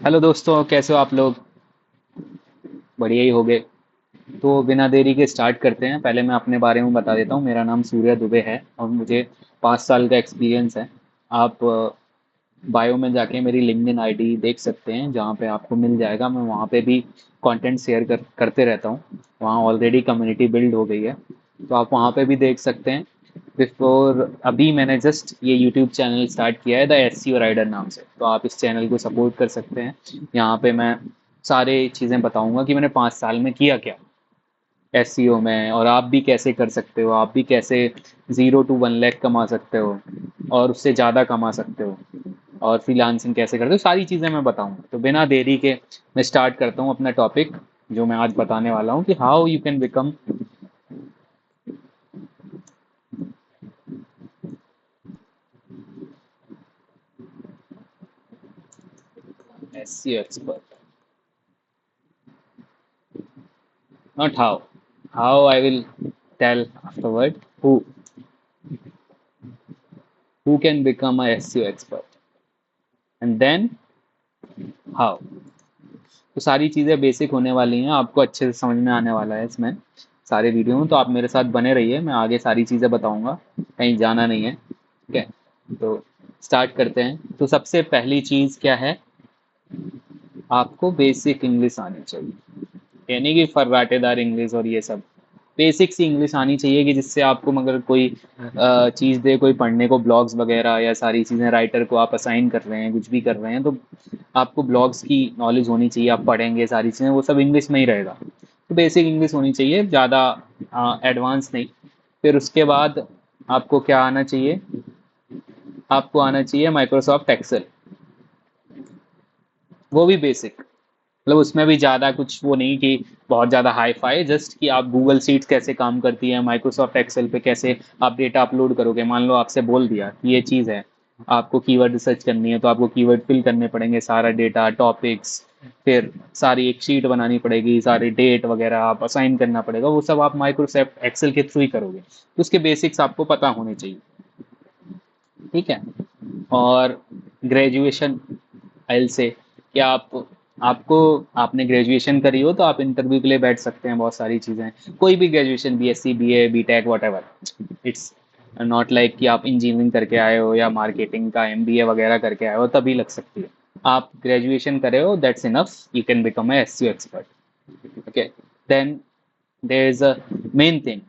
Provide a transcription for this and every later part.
Hello दोस्तों, कैसे हो आप लोग? बढ़िया ही हो गए। तो बिना देरी के स्टार्ट करते हैं। पहले मैं अपने बारे में बता देता हूँ। मेरा नाम सूर्य दुबे है और मुझे 5 साल का एक्सपीरियंस है। आप बायो में जाके मेरी लिंक्डइन आईडी देख सकते हैं, जहाँ पे आपको मिल जाएगा। मैं वहाँ पे भी कंटेंट शेयर करते रहता हूँ। वहाँ ऑलरेडी कम्युनिटी बिल्ड हो गई है, तो आप वहाँ पे भी देख सकते हैं। बिफोर अभी मैंने जस्ट ये यूट्यूब चैनल स्टार्ट किया है, the S C O rider नाम से, तो आप इस चैनल को सपोर्ट कर सकते हैं। यहाँ पे मैं सारे चीज़ें बताऊंगा कि मैंने 5 साल में किया क्या एसईओ में, और आप भी कैसे कर सकते हो। आप भी कैसे 0 to 1 लाख कमा सकते हो और उससे ज़्यादा कमा सकते हो, और फ्रीलांसिंग कैसे करते हो। सारी चीज़ें मैं बताऊंगा। तो बिना देरी के मैं स्टार्ट करता हूँ अपना टॉपिक, जो मैं आज बताने वाला हूँ कि how you can become SEO expert. Not how. How I will tell afterward. Who can become a SEO expert, and then how. तो सारी चीज़ें बेसिक होने वाली हैं, आपको अच्छे से समझ में आने वाला है इसमें सारे वीडियो में। तो आप मेरे साथ बने रहिए, मैं आगे सारी चीज़ें बताऊंगा, कहीं जाना नहीं है। ठीक है, तो स्टार्ट करते हैं। तो सबसे पहली चीज़ क्या है, आपको बेसिक इंग्लिश आनी चाहिए। यानी कि फर्राटेदार इंग्लिश और ये सब, बेसिक सी इंग्लिश आनी चाहिए कि जिससे आपको मगर कोई चीज़ दे, कोई पढ़ने को ब्लॉग्स वगैरह या सारी चीज़ें, राइटर को आप असाइन कर रहे हैं, कुछ भी कर रहे हैं, तो आपको ब्लॉग्स की नॉलेज होनी चाहिए। आप पढ़ेंगे सारी चीज़ें, वो सब इंग्लिश में ही रहेगा। तो बेसिक इंग्लिश होनी चाहिए, ज़्यादा एडवांस नहीं। फिर उसके बाद आपको क्या आना चाहिए, आपको आना चाहिए माइक्रोसॉफ्ट एक्सेल। वो भी बेसिक, मतलब उसमें भी ज़्यादा कुछ वो नहीं कि बहुत ज़्यादा हाई फाई, जस्ट कि आप गूगल शीट्स कैसे काम करती है, माइक्रोसॉफ्ट एक्सेल पे कैसे आप डेटा अपलोड करोगे। मान लो आपसे बोल दिया कि ये चीज़ है, आपको कीवर्ड रिसर्च करनी है, तो आपको कीवर्ड फिल करने पड़ेंगे, सारा डेटा, टॉपिक्स, फिर सारी एक शीट बनानी पड़ेगी, सारे डेट वगैरह आप असाइन करना पड़ेगा। वो सब आप माइक्रोसॉफ्ट एक्सेल के थ्रू ही करोगे, तो उसके बेसिक्स आपको पता होने चाहिए। ठीक है, और ग्रेजुएशन एल से, क्या आप, आपको, आपने ग्रेजुएशन करी हो तो आप इंटरव्यू के लिए बैठ सकते हैं। बहुत सारी चीज़ें, कोई भी graduation, BSc, BA, BTech, whatever, it's not like कि आप इंजीनियरिंग करके आए हो या मार्केटिंग का एमबीए वगैरह करके आए हो तभी लग सकती है। आप ग्रेजुएशन करे हो, that's enough, you can become a SEO expert. Okay, then there is a main thing,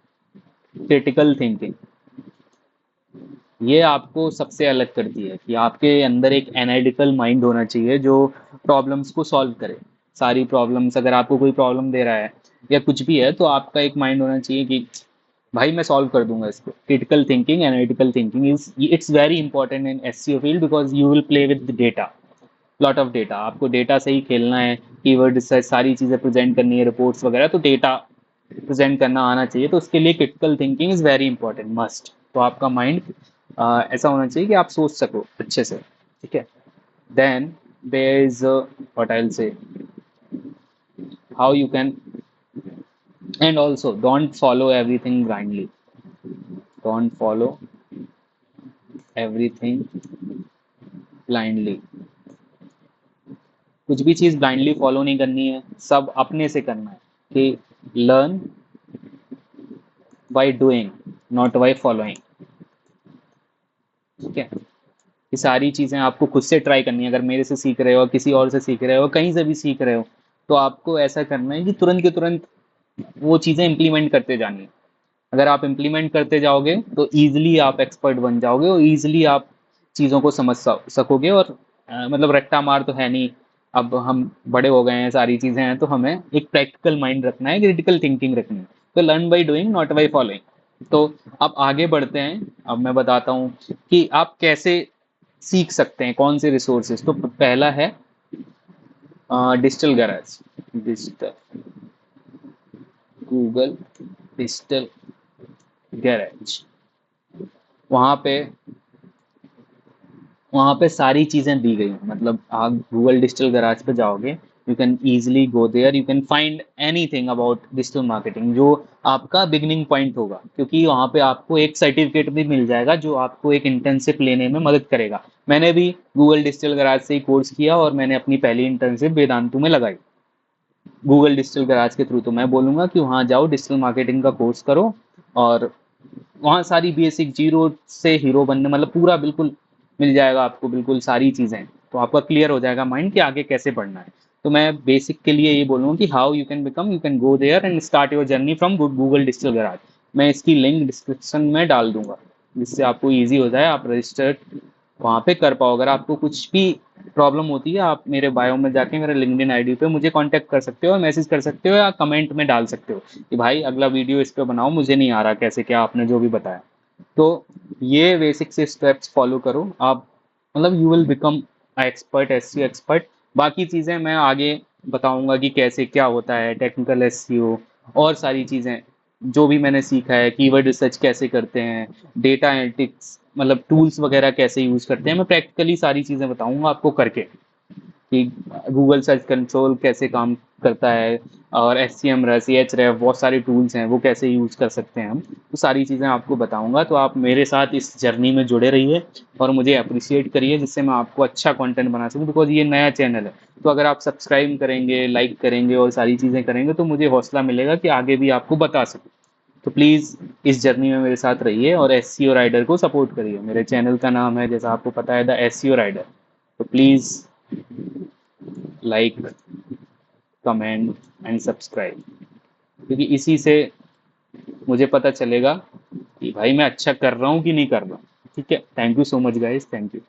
critical thinking. ये आपको सबसे अलग करती है कि आपके अंदर एक एनालिटिकल माइंड होना चाहिए जो प्रॉब्लम्स को सॉल्व करे। सारी प्रॉब्लम्स, अगर आपको कोई प्रॉब्लम दे रहा है या कुछ भी है, तो आपका एक माइंड होना चाहिए कि भाई मैं सॉल्व कर दूंगा इसको। Critical thinking, analytical thinking is, it's very important in SCO field, because you will play with data, lot of data. आपको डेटा से ही खेलना है, कीवर्ड रिसर्च, सारी चीज़ें प्रेजेंट करनी है, रिपोर्ट्स वगैरह, तो डेटा प्रेजेंट करना आना चाहिए। तो उसके लिए critical thinking is very important, must. तो आपका माइंड ऐसा होना चाहिए कि आप सोच सको अच्छे से। ठीक है, then there is what I will say, how you can, and also don't follow everything blindly, don't follow everything blindly. कुछ भी चीज़ ब्लाइंडली फॉलो नहीं करनी है, सब अपने से करना है। कि learn by doing, not by following. ठीक है, ये सारी चीज़ें आपको खुद से ट्राई करनी है। अगर मेरे से सीख रहे हो, किसी और से सीख रहे हो, कहीं से भी सीख रहे हो, तो आपको ऐसा करना है कि तुरंत के तुरंत वो चीज़ें इंप्लीमेंट करते जानी है। अगर आप इंप्लीमेंट करते जाओगे तो ईजिली आप एक्सपर्ट बन जाओगे और ईजिली आप चीज़ों को समझ सकोगे। और मतलब रट्टा मार तो है नहीं, अब हम बड़े हो गए हैं, सारी चीज़ें हैं, तो हमें एक प्रैक्टिकल माइंड रखना है, क्रिटिकल थिंकिंग रखनी है। तो learn by doing, not by following. तो अब आगे बढ़ते हैं। अब मैं बताता हूँ कि आप कैसे सीख सकते हैं, कौन से रिसोर्सेज। तो पहला है digital garage, digital, Google digital garage. वहाँ पे, वहाँ पे सारी चीज़ें दी गई हैं। मतलब आप गूगल डिजिटल गैराज पे जाओगे, you can easily go there, you can find anything about digital marketing जो आपका बिगनिंग पॉइंट होगा, क्योंकि वहाँ पे आपको एक सर्टिफिकेट भी मिल जाएगा जो आपको एक इंटर्नशिप लेने में मदद करेगा। मैंने भी गूगल डिजिटल गराज से ही कोर्स किया और मैंने अपनी पहली इंटर्नशिप वेदांतु में लगाई गूगल डिजिटल गराज के थ्रू। तो मैं बोलूँगा कि वहाँ जाओ, डिजिटल मार्केटिंग का कोर्स करो, और वहाँ सारी बेसिक जीरो से हीरो बनने मतलब पूरा बिल्कुल मिल जाएगा आपको, बिल्कुल सारी चीज़ें। तो आपका क्लियर हो जाएगा माइंड कि आगे कैसे बढ़ना है। तो मैं बेसिक के लिए ये बोलूँगा कि how you can become, you can go there and start your journey from Google digital garage. मैं इसकी लिंक डिस्क्रिप्शन में डाल दूंगा, जिससे आपको ईजी हो जाए, आप रजिस्टर्ड वहाँ पे कर पाओ। अगर आपको कुछ भी प्रॉब्लम होती है, आप मेरे बायो में जाके मेरे लिंक्डइन आईडी पे मुझे कांटेक्ट कर सकते हो, मैसेज कर सकते हो, या कमेंट में डाल सकते हो कि भाई अगला वीडियो इस पे बनाओ, मुझे नहीं आ रहा कैसे क्या आपने जो भी बताया। तो ये बेसिक से स्टेप्स फॉलो करो आप, मतलब you will become expert, SEO expert. बाकी चीज़ें मैं आगे बताऊंगा कि कैसे क्या होता है टेक्निकल एसईओ, और सारी चीज़ें जो भी मैंने सीखा है, कीवर्ड रिसर्च कैसे करते हैं, डेटा एनालिटिक्स मतलब टूल्स वगैरह कैसे यूज़ करते हैं, मैं प्रैक्टिकली सारी चीज़ें बताऊंगा आपको करके कि गूगल सर्च कंसोल कैसे काम करता है, और एस सी एम रस एच रेफ बहुत सारे टूल्स हैं वो कैसे यूज़ कर सकते हैं हम। तो सारी चीज़ें आपको बताऊंगा। तो आप मेरे साथ इस जर्नी में जुड़े रहिए और मुझे अप्रिशिएट करिए, जिससे मैं आपको अच्छा कंटेंट बना सकूं, बिकॉज ये नया चैनल है। तो अगर आप सब्सक्राइब करेंगे, लाइक करेंगे और सारी चीज़ें करेंगे तो मुझे हौसला मिलेगा कि आगे भी आपको बता सकूँ। तो प्लीज़ इस जर्नी में मेरे साथ रहिए और एस सी ओ राइडर को सपोर्ट करिए। मेरे चैनल का नाम है, जैसा आपको पता है, the S C O rider. तो please like, comment and subscribe, क्योंकि इसी से मुझे पता चलेगा कि भाई मैं अच्छा कर रहा हूँ कि नहीं कर रहा हूँ। ठीक है, thank you so much guys, thank you.